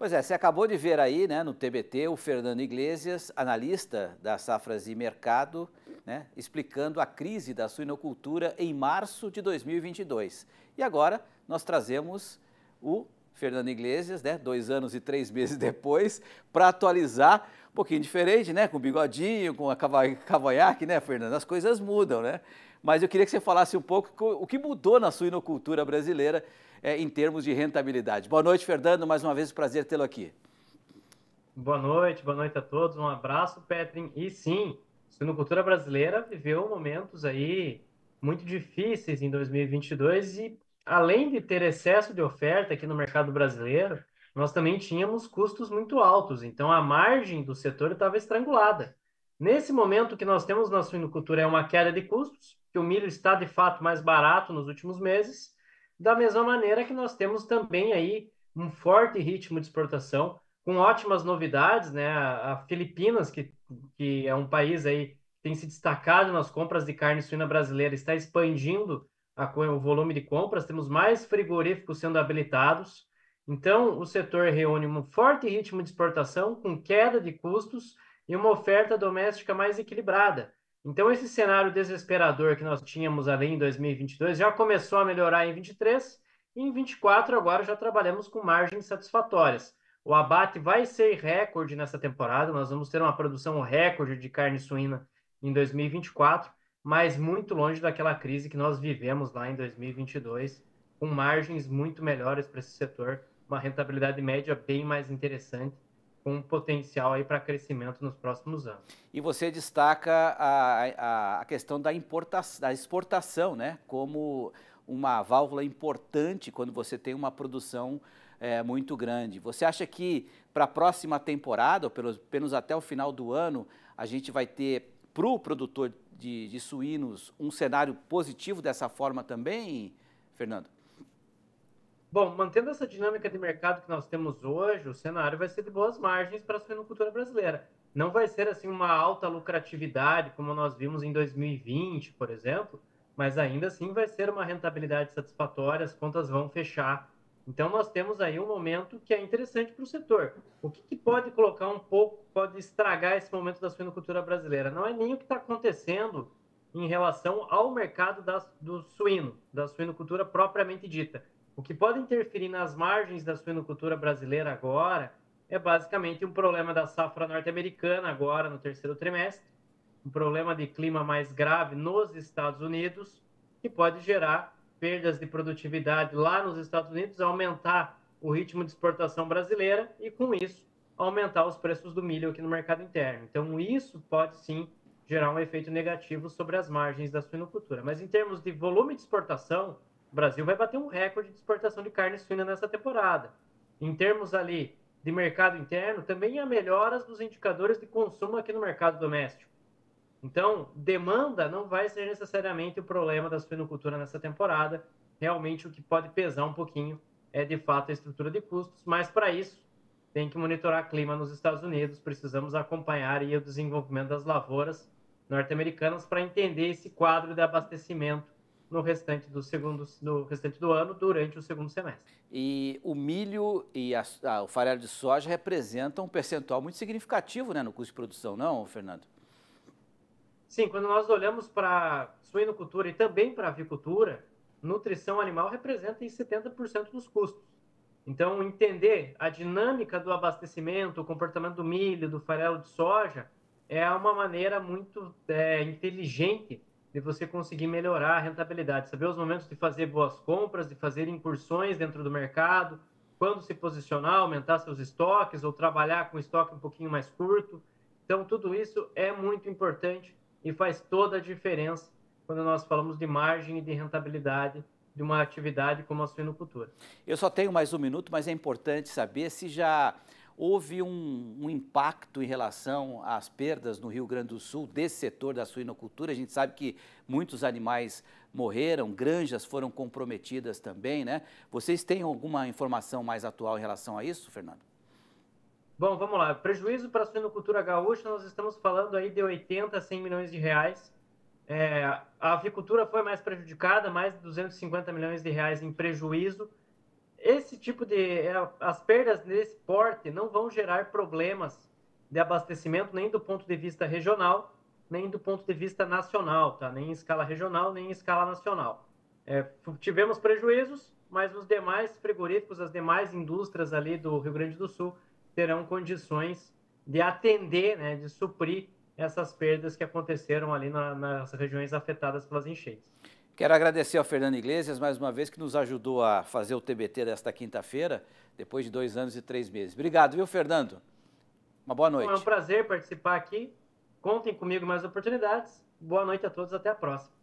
Pois é, você acabou de ver aí, né, no TBT, o Fernando Iglesias, analista da Safras e Mercado, né, explicando a crise da suinocultura em março de 2022. E agora nós trazemos o Fernando Iglesias, né, 2 anos e 3 meses depois, para atualizar um pouquinho diferente, né, com bigodinho, com a cavanhaque, né, Fernando? As coisas mudam, né? Mas eu queria que você falasse um pouco o que mudou na suinocultura brasileira em termos de rentabilidade. Boa noite, Fernando. Mais uma vez, um prazer tê-lo aqui. Boa noite a todos. Um abraço, Petrin. E sim, a suinocultura brasileira viveu momentos aí muito difíceis em 2022 e, além de ter excesso de oferta aqui no mercado brasileiro, nós também tínhamos custos muito altos. Então, a margem do setor estava estrangulada. Nesse momento, o que nós temos na suinocultura é uma queda de custos, que o milho está de fato mais barato nos últimos meses, da mesma maneira que nós temos também aí um forte ritmo de exportação com ótimas novidades, né? A Filipinas, que é um país aí que tem se destacado nas compras de carne suína brasileira, está expandindo o volume de compras, temos mais frigoríficos sendo habilitados. Então, o setor reúne um forte ritmo de exportação, com queda de custos e uma oferta doméstica mais equilibrada. Então, esse cenário desesperador que nós tínhamos ali em 2022 já começou a melhorar em 23 e em 24 agora já trabalhamos com margens satisfatórias. O abate vai ser recorde nessa temporada. Nós vamos ter uma produção recorde de carne suína em 2024, mas muito longe daquela crise que nós vivemos lá em 2022, com margens muito melhores para esse setor, uma rentabilidade média bem mais interessante, com um potencial aí para crescimento nos próximos anos. E você destaca a questão da exportação, né, como uma válvula importante quando você tem uma produção muito grande. Você acha que para a próxima temporada, ou pelo menos até o final do ano, a gente vai ter para o produtor de suínos um cenário positivo dessa forma também, Fernando? Bom, mantendo essa dinâmica de mercado que nós temos hoje, o cenário vai ser de boas margens para a suinocultura brasileira. Não vai ser assim uma alta lucratividade como nós vimos em 2020, por exemplo, mas ainda assim vai ser uma rentabilidade satisfatória, as contas vão fechar. Então nós temos aí um momento que é interessante para o setor. O que pode colocar um pouco, pode estragar esse momento da suinocultura brasileira? Não é nem o que está acontecendo em relação ao mercado do suíno, da suinocultura propriamente dita. O que pode interferir nas margens da suinocultura brasileira agora é basicamente um problema da safra norte-americana agora no terceiro trimestre, um problema de clima mais grave nos Estados Unidos, que pode gerar perdas de produtividade lá nos Estados Unidos, aumentar o ritmo de exportação brasileira e, com isso, aumentar os preços do milho aqui no mercado interno. Então, isso pode sim gerar um efeito negativo sobre as margens da suinocultura. Mas em termos de volume de exportação, o Brasil vai bater um recorde de exportação de carne suína nessa temporada. Em termos ali de mercado interno, também há melhoras dos indicadores de consumo aqui no mercado doméstico. Então, demanda não vai ser necessariamente o problema da suinocultura nessa temporada. Realmente, o que pode pesar um pouquinho é, de fato, a estrutura de custos, mas para isso, tem que monitorar clima nos Estados Unidos, precisamos acompanhar aí o desenvolvimento das lavouras norte-americanas para entender esse quadro de abastecimento no restante do ano, durante o segundo semestre. E o milho e o farelo de soja representam um percentual muito significativo, né, no custo de produção, não, Fernando? Sim, quando nós olhamos para suinocultura e também para avicultura, nutrição animal representa em 70% dos custos. Então, entender a dinâmica do abastecimento, o comportamento do milho, do farelo de soja, é uma maneira muito inteligente de você conseguir melhorar a rentabilidade, saber os momentos de fazer boas compras, de fazer incursões dentro do mercado, quando se posicionar, aumentar seus estoques ou trabalhar com estoque um pouquinho mais curto. Então, tudo isso é muito importante e faz toda a diferença quando nós falamos de margem e de rentabilidade de uma atividade como a suinocultura. Eu só tenho mais um minuto, mas é importante saber se já houve um impacto em relação às perdas no Rio Grande do Sul desse setor da suinocultura. A gente sabe que muitos animais morreram, granjas foram comprometidas também, né? Vocês têm alguma informação mais atual em relação a isso, Fernando? Bom, vamos lá. Prejuízo para a suinocultura gaúcha, nós estamos falando aí de 80 a 100 milhões de reais. A avicultura foi mais prejudicada, mais de 250 milhões de reais em prejuízo. esse tipo de... as perdas nesse porte não vão gerar problemas de abastecimento nem do ponto de vista regional, nem do ponto de vista nacional, tá? Nem em escala regional, nem em escala nacional. Tivemos prejuízos, mas os demais frigoríficos, as demais indústrias ali do Rio Grande do Sul terão condições de atender, né, de suprir essas perdas que aconteceram ali nas regiões afetadas pelas enchentes. Quero agradecer ao Fernando Iglesias, mais uma vez, que nos ajudou a fazer o TBT desta quinta-feira, depois de 2 anos e 3 meses. Obrigado, viu, Fernando? Uma boa noite. Bom, é um prazer participar aqui. Contem comigo mais oportunidades. Boa noite a todos, até a próxima.